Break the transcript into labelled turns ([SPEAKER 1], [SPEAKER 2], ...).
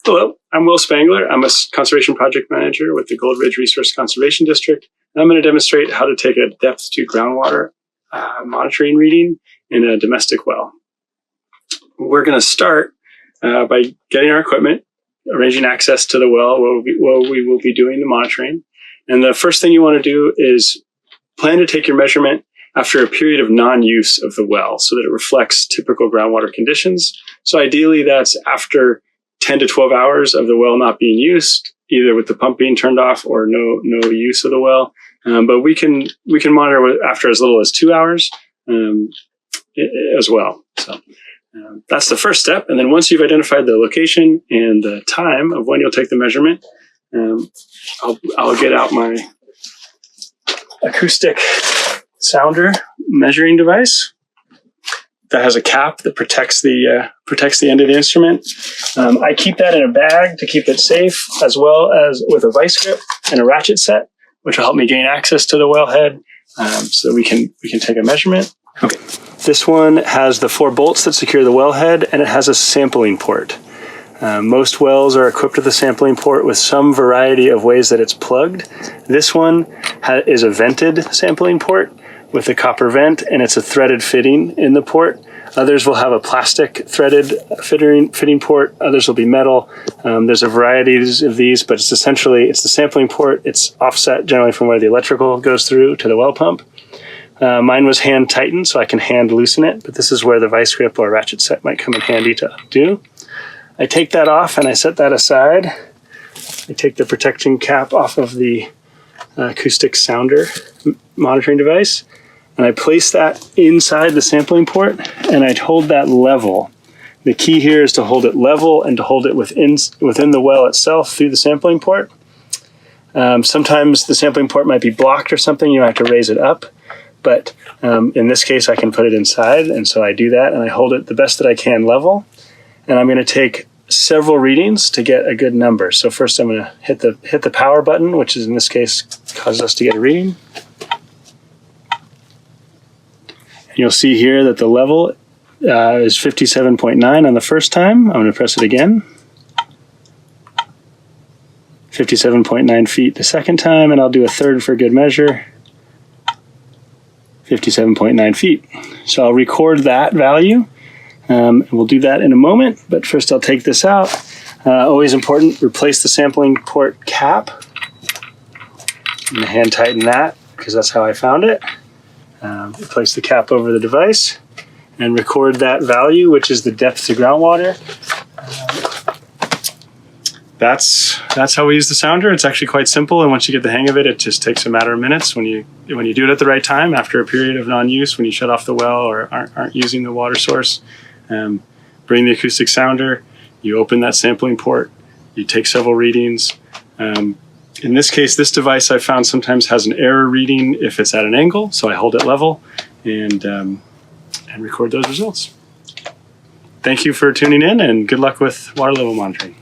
[SPEAKER 1] Hello, I'm Will Spangler. I'm a conservation project manager with the Gold Ridge Resource Conservation District. And I'm going to demonstrate how to take a depth to groundwater monitoring reading in a domestic well. We're going to start by getting our equipment, arranging access to the well where we will be doing the monitoring. And the first thing you want to do is plan to take your measurement after a period of non-use of the well so that it reflects typical groundwater conditions. So ideally that's after 10 to 12 hours of the well not being used, either with the pump being turned off or no use of the well. But we can monitor after as little as 2 hours as well. So that's the first step. And then once you've identified the location and the time of when you'll take the measurement, I'll get out my acoustic sounder measuring device that has a cap that protects the end of the instrument. I keep that in a bag to keep it safe, as well as with a vice grip and a ratchet set, which will help me gain access to the wellhead so that we can take a measurement. Okay. This one has the 4 bolts that secure the wellhead, and it has a sampling port. Most wells are equipped with a sampling port with some variety of ways that it's plugged. This one is a vented sampling port with a copper vent, and it's a threaded fitting in the port. Others will have a plastic threaded fitting port. Others will be metal. There's a variety of these, but it's the sampling port. It's offset generally from where the electrical goes through to the well pump. Mine was hand tightened, so I can hand loosen it, but this is where the vice grip or ratchet set might come in handy to do. I take that off and I set that aside. I take the protection cap off of the acoustic sounder monitoring device, and I place that inside the sampling port, and I hold that level. The key here is to hold it level and to hold it within the well itself through the sampling port. Sometimes the sampling port might be blocked or something. You have to raise it up. But in this case, I can put it inside, and so I do that, and I hold it the best that I can level. And I'm going to take several readings to get a good number. So first I'm going to hit the power button, which is in this case causes us to get a reading. And you'll see here that the level is 57.9 on the first time. I'm going to press it again. 57.9 feet the second time, and I'll do a third for good measure. 57.9 feet. So I'll record that value. And we'll do that in a moment, but first I'll take this out. Always important, replace the sampling port cap. I'm going to hand tighten that because that's how I found it. Place the cap over the device and record that value, which is the depth to groundwater. That's how we use the sounder. It's actually quite simple, and once you get the hang of it, it just takes a matter of minutes. When you do it at the right time, after a period of non-use, when you shut off the well or aren't using the water source, bring the acoustic sounder, you open that sampling port, you take several readings. In this case, this device I found sometimes has an error reading if it's at an angle, so I hold it level and record those results. Thank you for tuning in, and good luck with water level monitoring.